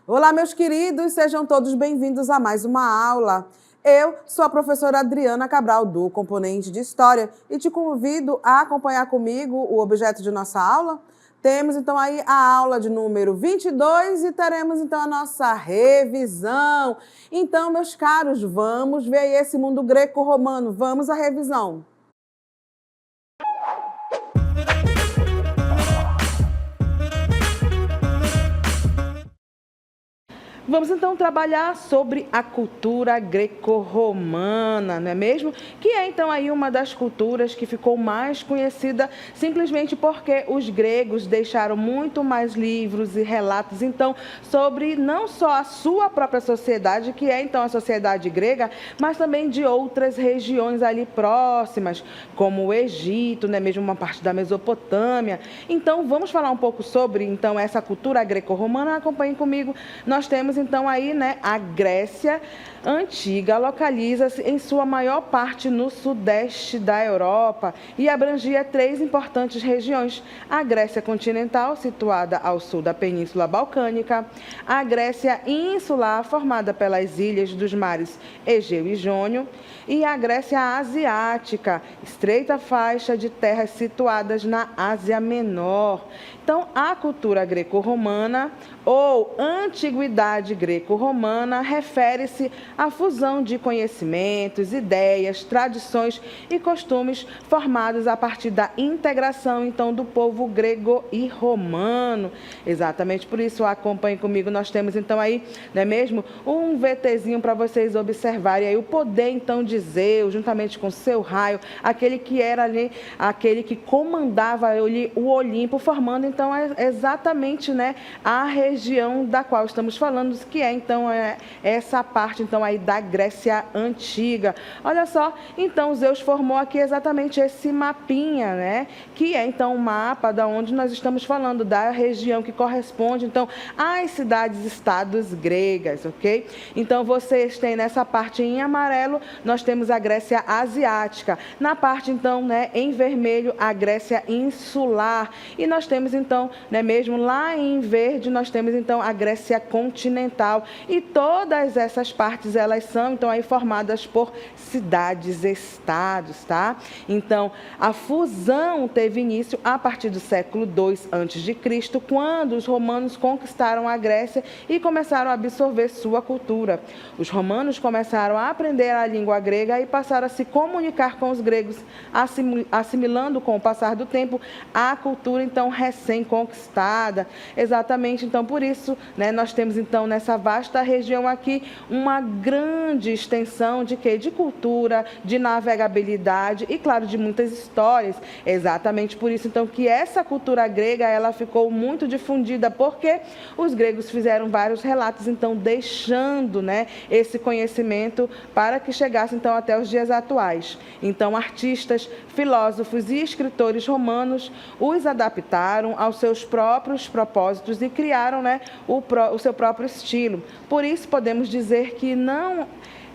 Olá, meus queridos, sejam todos bem-vindos a mais uma aula. Eu sou a professora Adriana Cabral, do componente de História, e te convido a acompanhar comigo o objeto de nossa aula. Temos, então, aí a aula de número 22 e teremos, então, a nossa revisão. Então, meus caros, vamos ver aí esse mundo greco-romano. Vamos à revisão. Vamos então trabalhar sobre a cultura greco-romana, não é mesmo? Que é então aí uma das culturas que ficou mais conhecida simplesmente porque os gregos deixaram muito mais livros e relatos então sobre não só a sua própria sociedade, que é então a sociedade grega, mas também de outras regiões ali próximas, como o Egito, não é mesmo, uma parte da Mesopotâmia. Então vamos falar um pouco sobre então essa cultura greco-romana. Acompanhem comigo. Nós temos então aí, né, a Grécia Antiga localiza-se em sua maior parte no sudeste da Europa e abrangia 3 importantes regiões: a Grécia continental, situada ao sul da Península Balcânica, a Grécia insular, formada pelas ilhas dos mares Egeu e Jônio, e a Grécia asiática, estreita faixa de terras situadas na Ásia Menor. Então, a cultura greco-romana ou antiguidade greco-romana refere-se à fusão de conhecimentos, ideias, tradições e costumes formados a partir da integração, então, do povo grego e romano. Exatamente por isso, acompanhem comigo, nós temos, então, aí, não é mesmo, um VTzinho para vocês observarem aí o poder, então, de Zeus, juntamente com seu raio, aquele que era ali, aquele que comandava ali o Olimpo, formando, então, exatamente, né, a região da qual estamos falando, que é, então, essa parte, então, aí da Grécia Antiga. Olha só, então, Zeus formou aqui exatamente esse mapinha, né, que é, então, o mapa da onde nós estamos falando, da região que corresponde, então, às cidades-estados gregas, ok? Então, vocês têm nessa parte em amarelo, nós temos a Grécia Asiática. Na parte, então, né, em vermelho, a Grécia Insular. E nós temos, então, né, mesmo lá em verde, nós temos, então, a Grécia Continental. E todas essas partes, elas são, então, aí formadas por cidades-estados, tá? Então, a fusão teve início a partir do século II a.C., quando os romanos conquistaram a Grécia e começaram a absorver sua cultura. Os romanos começaram a aprender a língua grega e passaram a se comunicar com os gregos, assimilando com o passar do tempo a cultura, então, recém-conquistada. Exatamente, então, por isso, né, nós temos, então, nessa vasta região aqui, uma grande extensão de quê? De cultura, de navegabilidade e, claro, de muitas histórias. Exatamente por isso, então, que essa cultura grega, ela ficou muito difundida, porque os gregos fizeram vários relatos, então, deixando, né, esse conhecimento para que chegasse, então, até os dias atuais. Então, artistas, filósofos e escritores romanos os adaptaram aos seus próprios propósitos e criaram, né, o seu próprio estilo. Por isso, podemos dizer que não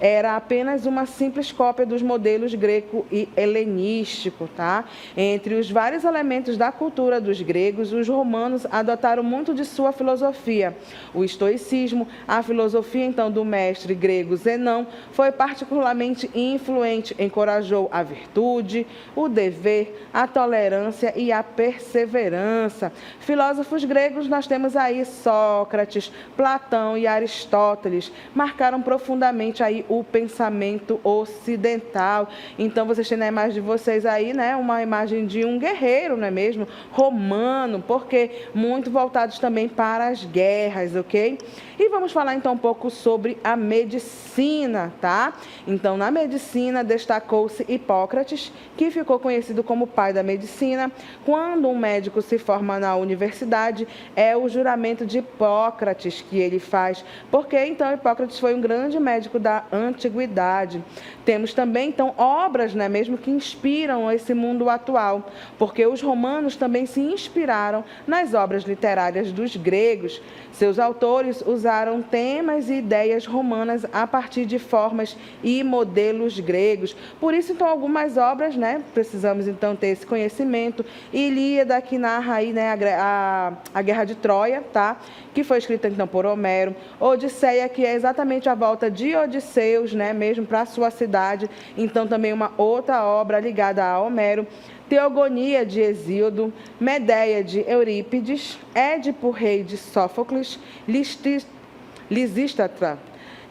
era apenas uma simples cópia dos modelos greco e helenístico, tá? Entre os vários elementos da cultura dos gregos, os romanos adotaram muito de sua filosofia. O estoicismo, a filosofia, então, do mestre grego Zenão, foi particularmente influente, encorajou a virtude, o dever, a tolerância e a perseverança. Filósofos gregos, nós temos aí Sócrates, Platão e Aristóteles, marcaram profundamente aí o pensamento ocidental. Então, vocês têm na imagem de vocês aí, né, uma imagem de um guerreiro, não é mesmo? Romano, porque muito voltados também para as guerras, ok? E vamos falar, então, um pouco sobre a medicina, tá? Então, na medicina, destacou-se Hipócrates, que ficou conhecido como pai da medicina. Quando um médico se forma na universidade, é o juramento de Hipócrates que ele faz, porque, então, Hipócrates foi um grande médico da antiguidade. Temos também, então, obras, né, mesmo que inspiram esse mundo atual, porque os romanos também se inspiraram nas obras literárias dos gregos. Seus autores usaram temas e ideias romanas a partir de formas e modelos gregos. Por isso, então, algumas obras, né, precisamos, então, ter esse conhecimento. Ilíada, que narra aí, né, a Guerra de Troia, tá? Que foi escrita, então, por Homero. Odisseia, que é exatamente a volta de Odisseus, né, mesmo para a sua cidade. Então, também uma outra obra ligada a Homero. Teogonia, de Hesíodo, Medeia, de Eurípides, Édipo Rei, de Sófocles, Lisístrata,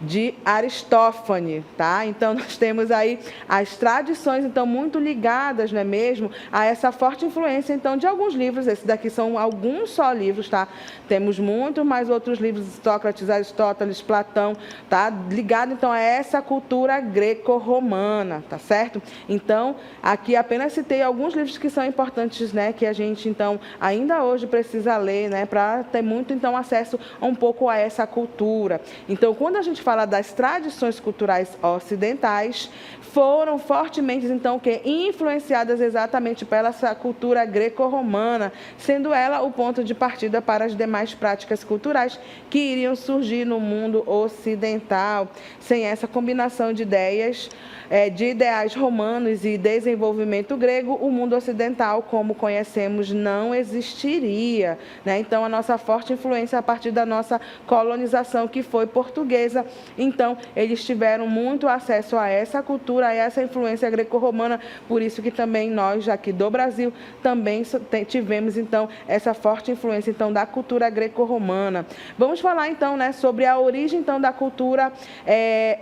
de Aristófanes, tá? Então, nós temos aí as tradições, então, muito ligadas, não é mesmo, a essa forte influência, então, de alguns livros. Esses daqui são alguns só livros, tá? Temos muito mais outros livros, Sócrates, Aristóteles, Platão, tá? Ligado, então, a essa cultura greco-romana, tá certo? Então, aqui apenas citei alguns livros que são importantes, né, que a gente, então, ainda hoje precisa ler, né, para ter muito, então, acesso a um pouco a essa cultura. Então, quando a gente fala das tradições culturais ocidentais, foram fortemente, então, influenciadas exatamente pela essa cultura greco-romana, sendo ela o ponto de partida para as demais práticas culturais que iriam surgir no mundo ocidental. Sem essa combinação de ideias, de ideais romanos e desenvolvimento grego, o mundo ocidental, como conhecemos, não existiria, né? Então, a nossa forte influência a partir da nossa colonização, que foi portuguesa. Então, eles tiveram muito acesso a essa cultura, a essa influência greco-romana, por isso que também nós, aqui do Brasil, também tivemos, então, essa forte influência, então, da cultura greco-romana. Vamos falar, então, né, sobre a origem, então, da cultura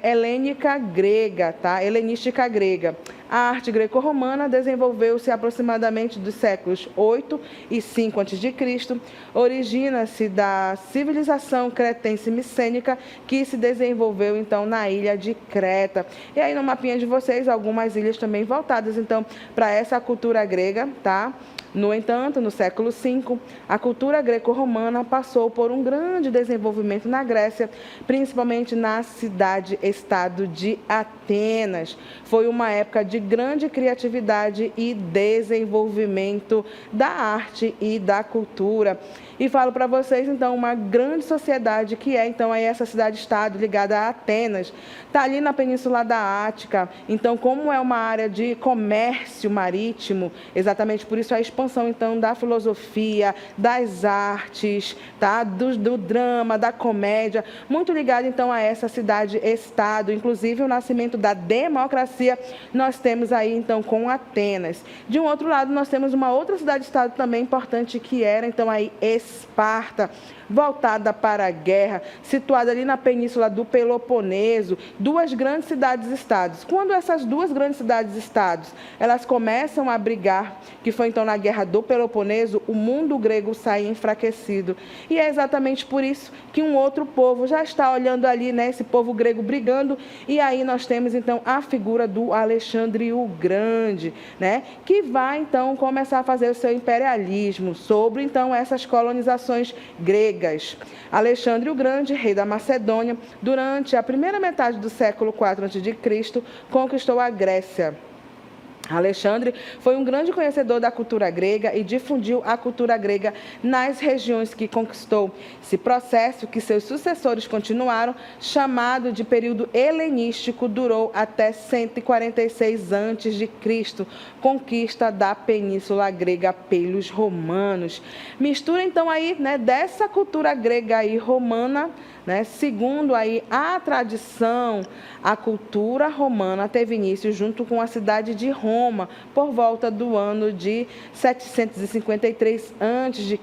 helênica grega, tá? Helenística grega. A arte greco-romana desenvolveu-se aproximadamente dos séculos 8 e 5 a.C., origina-se da civilização cretense-micênica, que se desenvolveu, então, na ilha de Creta. E aí, no mapinha de vocês, algumas ilhas também voltadas, então, para essa cultura grega, tá? No entanto, no século V, a cultura greco-romana passou por um grande desenvolvimento na Grécia, principalmente na cidade-estado de Atenas. Foi uma época de grande criatividade e desenvolvimento da arte e da cultura. E falo para vocês, então, uma grande sociedade que é, então, aí essa cidade-estado ligada a Atenas. Está ali na Península da Ática. Então, como é uma área de comércio marítimo, exatamente por isso a expansão, então, da filosofia, das artes, tá? do drama, da comédia, muito ligado, então, a essa cidade-estado. Inclusive, o nascimento da democracia, nós temos aí, então, com Atenas. De um outro lado, nós temos uma outra cidade-estado também importante, que era, então, aí Esparta, voltada para a guerra, situada ali na península do Peloponeso, duas grandes cidades-estados. Quando essas duas grandes cidades-estados, elas começam a brigar, que foi então na guerra do Peloponeso, o mundo grego sai enfraquecido. E é exatamente por isso que um outro povo já está olhando ali, né, esse povo grego brigando, e aí nós temos então a figura do Alexandre o Grande, né, que vai então começar a fazer o seu imperialismo sobre então essas colonizações gregas. Alexandre o Grande, rei da Macedônia, durante a primeira metade do século IV a.C., conquistou a Grécia. Alexandre foi um grande conhecedor da cultura grega e difundiu a cultura grega nas regiões que conquistou. Esse processo, que seus sucessores continuaram, chamado de período helenístico, durou até 146 a.C., conquista da Península Grega pelos romanos. Mistura, então, aí, né, dessa cultura grega e romana, né, segundo aí a tradição, a cultura romana teve início junto com a cidade de Roma, por volta do ano de 753 a.C.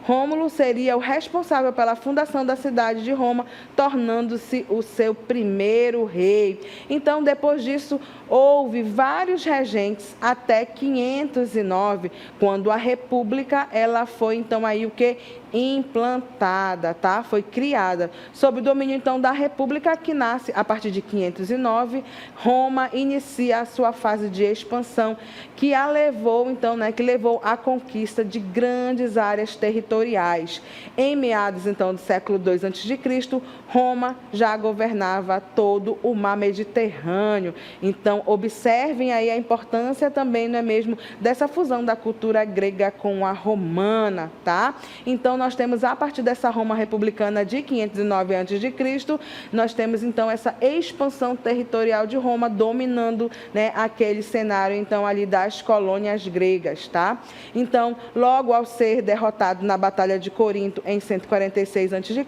Rômulo seria o responsável pela fundação da cidade de Roma, tornando-se o seu primeiro rei. Então, depois disso, houve vários regentes até 509, quando a República ela foi então aí o que implantada, tá? Foi criada sob o domínio então da República, que nasce a partir de 509. Roma inicia a sua fase de expansão que a levou, então, que levou à conquista de grandes áreas territoriais. Em meados, então, do século II a.C., Roma já governava todo o mar Mediterrâneo. Então, observem aí a importância também, não é mesmo, dessa fusão da cultura grega com a romana, tá? Então, nós temos, a partir dessa Roma republicana de 509 a.C., nós temos, então, essa expansão territorial de Roma dominando, aquele cenário, então, ali das colônias gregas, tá? Então, logo ao ser derrotado na Batalha de Corinto em 146 a.C.,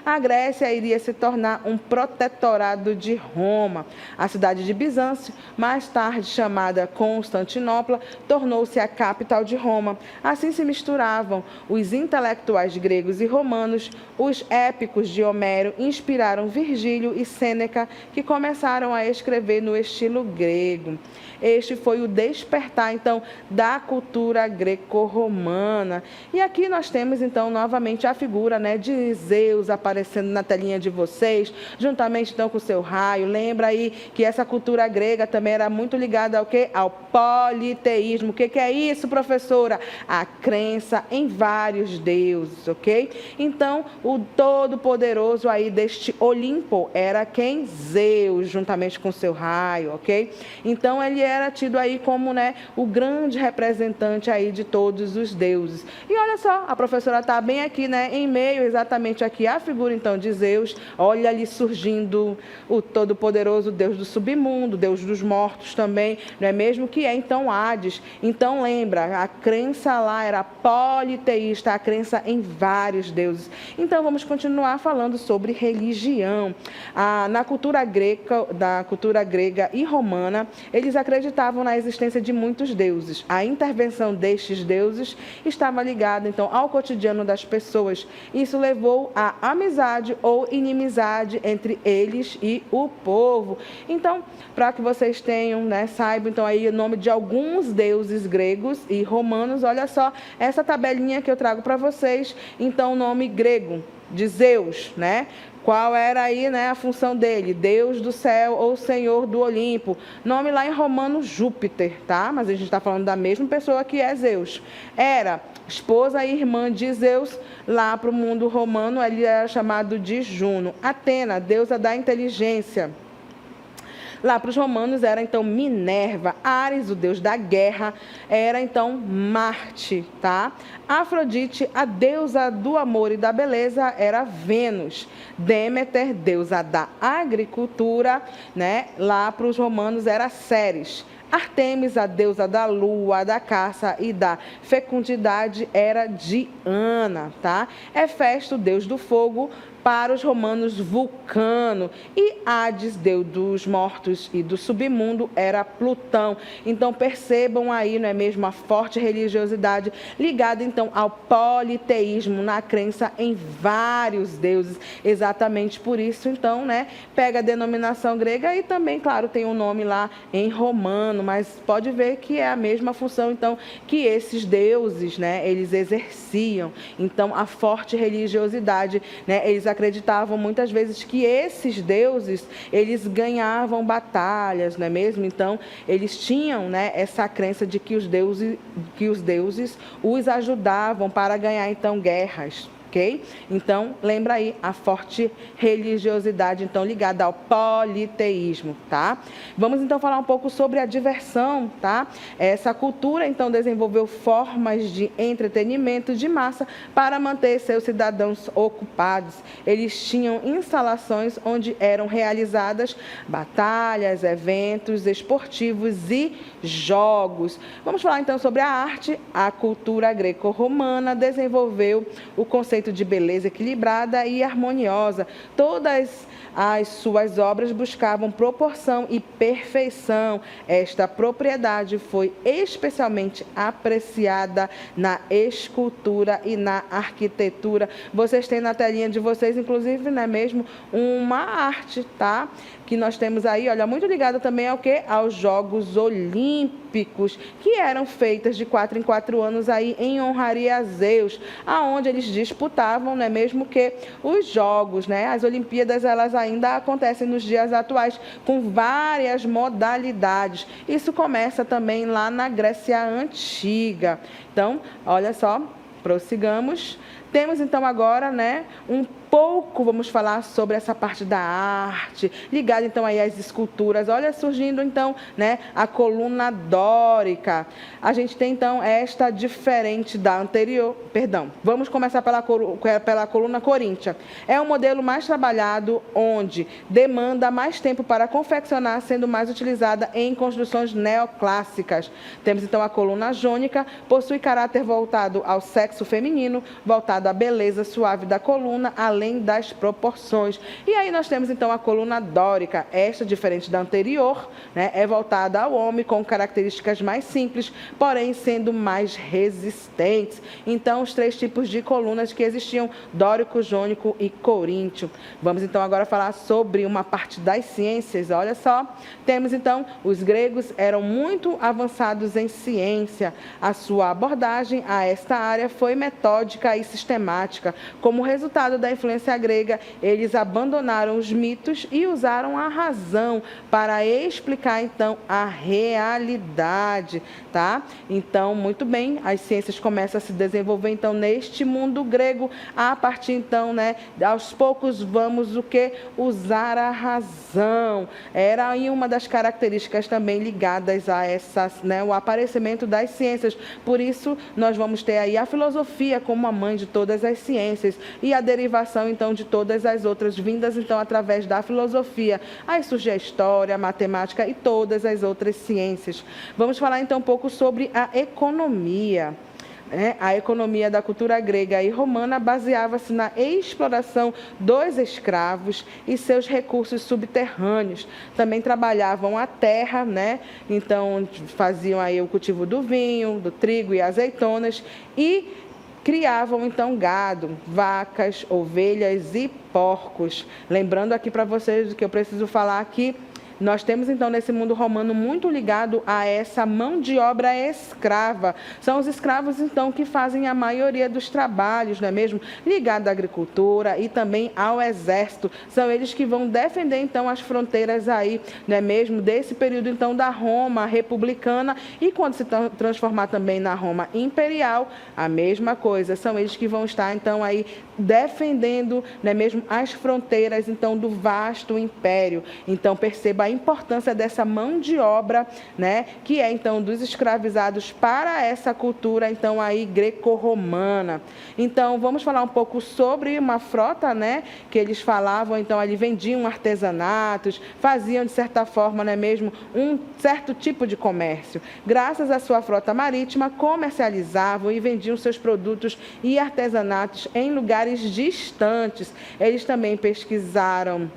a Grécia iria se tornar um protetorado de Roma. A cidade de Bizâncio, mais tarde chamada Constantinopla, tornou-se a capital de Roma. Assim se misturavam os intelectuais gregos e romanos. Os épicos de Homero inspiraram Virgílio e Sêneca, que começaram a escrever no estilo grego. Este foi o despertar, então, da cultura greco-romana. E aqui nós temos, então, novamente a figura, de Zeus aparecendo na telinha de vocês, juntamente, então, com o seu raio. Lembra aí que essa cultura grega também era muito ligada ao quê? Ao politeísmo. O que é isso, professora? A crença em vários deuses, ok? Então, o todo-poderoso aí deste Olimpo era quem? Zeus, juntamente com o seu raio, ok? Então, ele era tido aí como, o grande representante aí de todos os deuses. E olha só, a professora está bem aqui, em meio exatamente aqui à figura, então, de Zeus. Olha ali surgindo o todo-poderoso Deus do submundo, Deus dos mortos também, não é mesmo? Que é, então, Hades. Então, lembra, a crença lá era politeísta, a crença em vários deuses. Então, vamos continuar falando sobre religião. Na cultura grega e romana, eles acreditavam na existência de muitos deuses. A intervenção destes deuses estava ligada, então, ao cotidiano das pessoas. Isso levou à amizade ou inimizade entre eles e o povo. Então, para que vocês tenham, saibam, então, aí o nome de alguns deuses gregos e romanos, olha só, essa tabelinha que eu trago para vocês, então, o nome grego de Zeus, Qual era aí, a função dele? Deus do céu ou Senhor do Olimpo. Nome lá em romano, Júpiter, tá? Mas a gente está falando da mesma pessoa que é Zeus. Era esposa e irmã de Zeus. Lá para o mundo romano, ele era chamado de Juno. Atena, deusa da inteligência. Lá para os romanos era, então, Minerva. Ares, o deus da guerra, era, então, Marte, tá? Afrodite, a deusa do amor e da beleza, era Vênus. Deméter, deusa da agricultura, Lá para os romanos era Ceres. Artemis, a deusa da lua, da caça e da fecundidade, era Diana, tá? Hefesto, deus do fogo, para os romanos, Vulcano. E Hades, deus dos mortos e do submundo, era Plutão. Então, percebam aí, não é mesmo, a forte religiosidade ligada, então, ao politeísmo, na crença em vários deuses. Exatamente por isso, então, pega a denominação grega e também, claro, tem um nome lá em romano, mas pode ver que é a mesma função, então, que esses deuses, eles exerciam. Então, a forte religiosidade, eles acreditavam muitas vezes que esses deuses, eles ganhavam batalhas, não é mesmo? Então, eles tinham, essa crença de que os deuses os ajudavam para ganhar, então, guerras. Ok? Então, lembra aí a forte religiosidade, então, ligada ao politeísmo, tá? Vamos, então, falar um pouco sobre a diversão, tá? Essa cultura, então, desenvolveu formas de entretenimento de massa para manter seus cidadãos ocupados. Eles tinham instalações onde eram realizadas batalhas, eventos esportivos e jogos. Vamos falar, então, sobre a arte. A cultura greco-romana desenvolveu o conceito de beleza equilibrada e harmoniosa. Todas as suas obras buscavam proporção e perfeição. Esta propriedade foi especialmente apreciada na escultura e na arquitetura. Vocês têm na telinha de vocês, inclusive, não é mesmo, uma arte, tá? Que nós temos aí, olha, muito ligada também ao quê? Aos Jogos Olímpicos, que eram feitas de 4 em 4 anos aí em honraria a Zeus, aonde eles disputavam disputavam, não é mesmo, que os jogos, né? As Olimpíadas, elas ainda acontecem nos dias atuais com várias modalidades. Isso começa também lá na Grécia Antiga. Então, olha só, prossigamos. Temos então agora, né, um pouco, vamos falar sobre essa parte da arte, ligada então aí às esculturas. Olha, surgindo então, né, a coluna dórica. A gente tem então esta diferente da anterior, perdão, vamos começar pela coluna coríntia. É um modelo mais trabalhado, onde demanda mais tempo para confeccionar, sendo mais utilizada em construções neoclássicas. Temos então a coluna jônica, possui caráter voltado ao sexo feminino, voltado à beleza suave da coluna, além das proporções. E aí nós temos então a coluna dórica. Esta, diferente da anterior, né, é voltada ao homem, com características mais simples, porém sendo mais resistentes. Então, os três tipos de colunas que existiam: dórico, jônico e coríntio. Vamos então agora falar sobre uma parte das ciências. Olha só, temos então, os gregos eram muito avançados em ciência. A sua abordagem a esta área foi metódica e sistemática. Como resultado da influência grega, eles abandonaram os mitos e usaram a razão para explicar então a realidade, tá? Então, muito bem, as ciências começam a se desenvolver então neste mundo grego. A partir então, né, aos poucos vamos o que? Usar a razão. Era aí uma das características também ligadas a essas, né, o aparecimento das ciências. Por isso, nós vamos ter aí a filosofia como a mãe de todas as ciências e a derivação então de todas as outras, vindas então através da filosofia. Aí surge a história, a matemática e todas as outras ciências. Vamos falar então um pouco sobre a economia. A economia da cultura grega e romana baseava-se na exploração dos escravos e seus recursos subterrâneos. Também trabalhavam a terra, né? Então faziam aí o cultivo do vinho, do trigo e azeitonas, e criavam então gado, vacas, ovelhas e porcos. Lembrando aqui para vocês que eu preciso falar aqui, nós temos então nesse mundo romano muito ligado a essa mão de obra escrava. São os escravos então que fazem a maioria dos trabalhos, não é mesmo? Ligado à agricultura e também ao exército. São eles que vão defender então as fronteiras aí, não é mesmo? Desse período então da Roma republicana, e quando se transformar também na Roma imperial, a mesma coisa. São eles que vão estar então aí defendendo, não é mesmo, as fronteiras então do vasto império. Então perceba a importância dessa mão de obra, né, que é então dos escravizados para essa cultura então aí greco-romana. Então vamos falar um pouco sobre uma frota, né, que eles falavam, então ali vendiam artesanatos, faziam de certa forma, não é mesmo, um certo tipo de comércio. Graças à sua frota marítima, comercializavam e vendiam seus produtos e artesanatos em lugares distantes. Eles também pesquisaram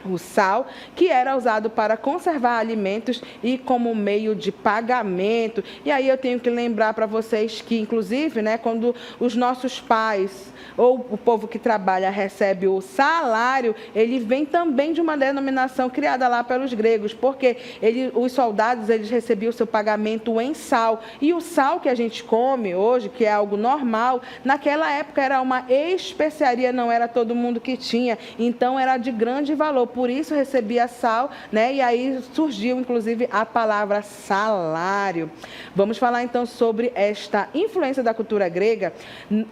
o sal, que era usado para conservar alimentos e como meio de pagamento. E aí eu tenho que lembrar para vocês que, inclusive, né, quando os nossos pais ou o povo que trabalha recebe o salário, ele vem também de uma denominação criada lá pelos gregos, porque os soldados, eles recebiam o seu pagamento em sal. E o sal que a gente come hoje, que é algo normal, naquela época era uma especiaria, não era todo mundo que tinha, então era de grande valor. Por isso recebia sal, né? E aí surgiu, inclusive, a palavra salário. Vamos falar, então, sobre esta influência da cultura grega,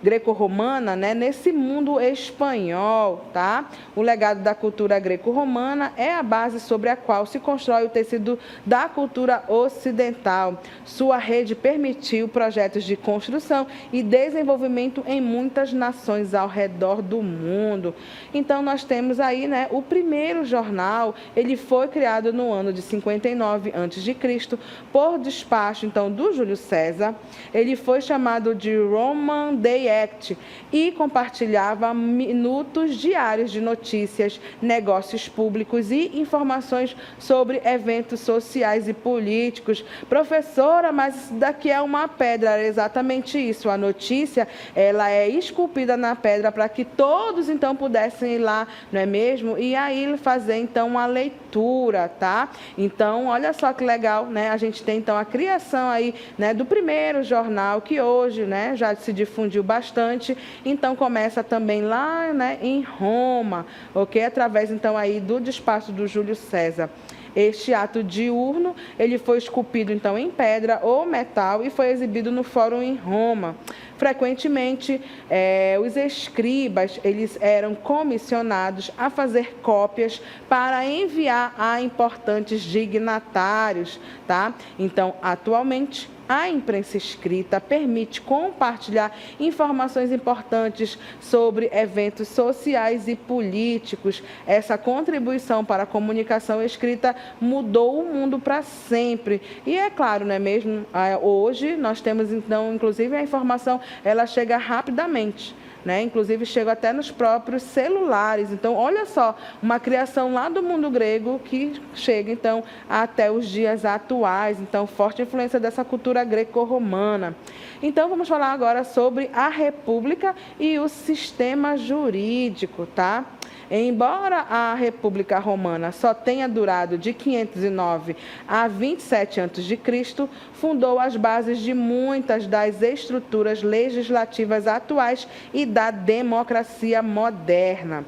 greco-romana, né, nesse mundo espanhol, tá? O legado da cultura greco-romana é a base sobre a qual se constrói o tecido da cultura ocidental. Sua rede permitiu projetos de construção e desenvolvimento em muitas nações ao redor do mundo. Então, nós temos aí, né, o primeiro jornal. Ele foi criado no ano de 59 a.C., por despacho então do Júlio César. Ele foi chamado de Roman Day Act e compartilhava minutos diários de notícias, negócios públicos e informações sobre eventos sociais e políticos. Professora, mas isso daqui é uma pedra. Era exatamente isso. A notícia, ela é esculpida na pedra para que todos então pudessem ir lá, não é mesmo? E aí fazer então uma leitura, tá? Então, olha só que legal, né? A gente tem então a criação aí, né, do primeiro jornal que hoje, né, já se difundiu bastante. Então começa também lá, né, em Roma, ok? Através então aí do despacho do Júlio César. Este ato diurno, ele foi esculpido então em pedra ou metal e foi exibido no Fórum em Roma. Frequentemente, os escribas, eles eram comissionados a fazer cópias para enviar a importantes dignatários, tá? Então, atualmente, a imprensa escrita permite compartilhar informações importantes sobre eventos sociais e políticos. Essa contribuição para a comunicação escrita mudou o mundo para sempre. E é claro, não é mesmo? Hoje nós temos, então, inclusive a informação, ela chega rapidamente. Né? Inclusive chega até nos próprios celulares. Então, olha só, uma criação lá do mundo grego que chega, então, até os dias atuais. Então, forte influência dessa cultura greco-romana. Então, vamos falar agora sobre a República e o sistema jurídico, tá? Embora a República Romana só tenha durado de 509 a 27 a.C., fundou as bases de muitas das estruturas legislativas atuais e da democracia moderna.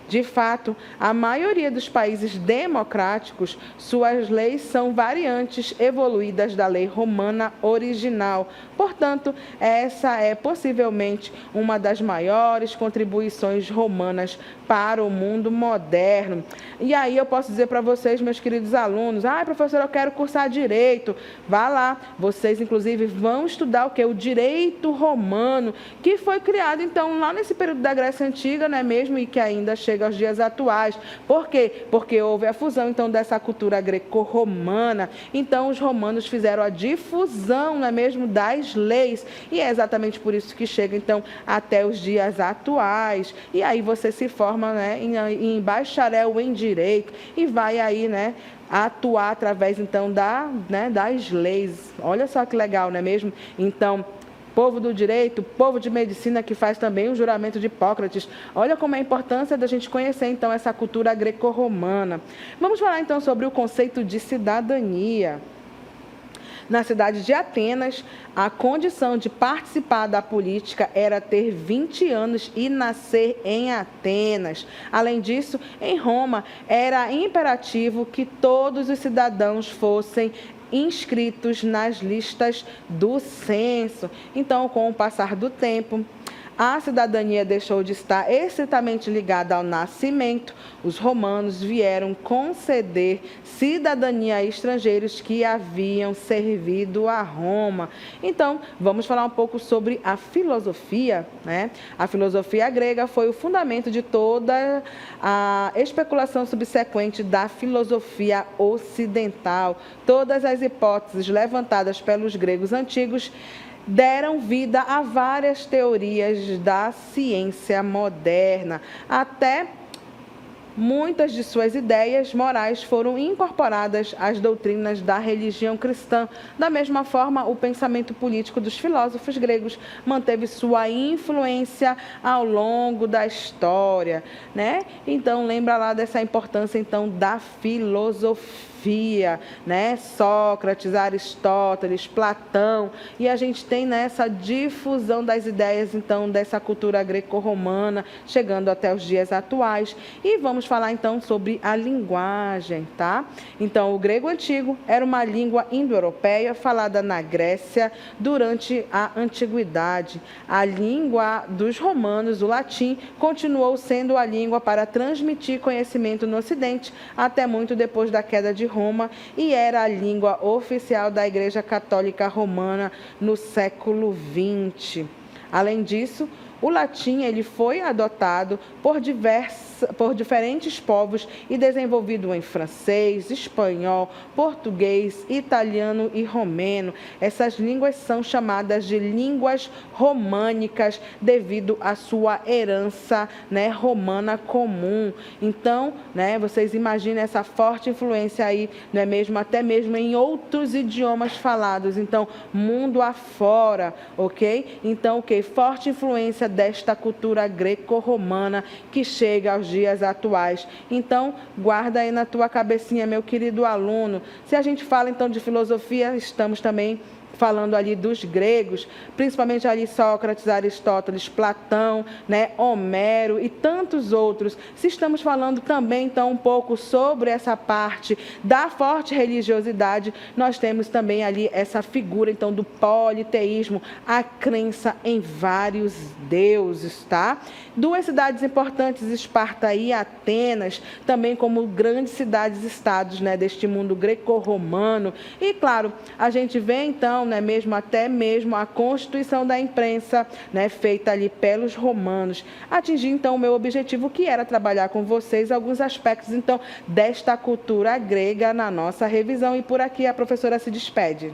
De fato, a maioria dos países democráticos, suas leis são variantes evoluídas da lei romana original. Portanto, essa é possivelmente uma das maiores contribuições romanas para o mundo moderno. E aí eu posso dizer para vocês, meus queridos alunos, professor, eu quero cursar Direito. Vá lá, vocês inclusive vão estudar o quê? O Direito Romano, que foi criado então lá nesse período da Grécia Antiga, não é mesmo? E que ainda chega aos dias atuais. Por quê? Porque houve a fusão então dessa cultura greco-romana. Então os romanos fizeram a difusão, não é mesmo, das leis. E é exatamente por isso que chega então até os dias atuais. E aí você se forma, né, em bacharel em Direito e vai aí, né, atuar através então das leis. Olha só que legal, não é mesmo? Então, povo do direito, povo de medicina que faz também o juramento de Hipócrates. Olha como é a importância da gente conhecer, então, essa cultura greco-romana. Vamos falar, então, sobre o conceito de cidadania. Na cidade de Atenas, a condição de participar da política era ter 20 anos e nascer em Atenas. Além disso, em Roma, era imperativo que todos os cidadãos fossem inscritos nas listas do censo. Então, com o passar do tempo, a cidadania deixou de estar estritamente ligada ao nascimento. Os romanos vieram conceder cidadania a estrangeiros que haviam servido a Roma. Então, vamos falar um pouco sobre a filosofia, né? A filosofia grega foi o fundamento de toda a especulação subsequente da filosofia ocidental. Todas as hipóteses levantadas pelos gregos antigos deram vida a várias teorias da ciência moderna. Até muitas de suas ideias morais foram incorporadas às doutrinas da religião cristã. Da mesma forma, o pensamento político dos filósofos gregos manteve sua influência ao longo da história, né? Então, lembra lá dessa importância então da filosofia, né? Sócrates, Aristóteles, Platão, e a gente tem nessa difusão das ideias então dessa cultura greco-romana chegando até os dias atuais. E vamos falar então sobre a linguagem, tá? Então, o grego antigo era uma língua indo-europeia falada na Grécia durante a antiguidade. A língua dos romanos, o latim, continuou sendo a língua para transmitir conhecimento no Ocidente até muito depois da queda de Roma, e era a língua oficial da Igreja Católica Romana no século XX. Além disso, o latim ele foi adotado por diferentes povos e desenvolvido em francês, espanhol, português, italiano e romeno. Essas línguas são chamadas de línguas românicas devido à sua herança, né, romana comum. Então, né, vocês imaginem essa forte influência aí, não é mesmo? Até mesmo em outros idiomas falados. Então, mundo afora, ok? Então, ok? Forte influência desta cultura greco-romana que chega aos dias atuais. Então, guarda aí na tua cabecinha, meu querido aluno. Se a gente fala então de filosofia, estamos também falando ali dos gregos, principalmente ali Sócrates, Aristóteles, Platão, né, Homero e tantos outros. Se estamos falando também, então, um pouco sobre essa parte da forte religiosidade, nós temos também ali essa figura, então, do politeísmo, a crença em vários deuses, tá? Duas cidades importantes, Esparta e Atenas, também como grandes cidades-estados, né, deste mundo greco-romano. E, claro, a gente vê, então, né, até mesmo a constituição da imprensa, né, feita ali pelos romanos. Atingi, então, o meu objetivo, que era trabalhar com vocês alguns aspectos, então, desta cultura grega na nossa revisão. E por aqui a professora se despede.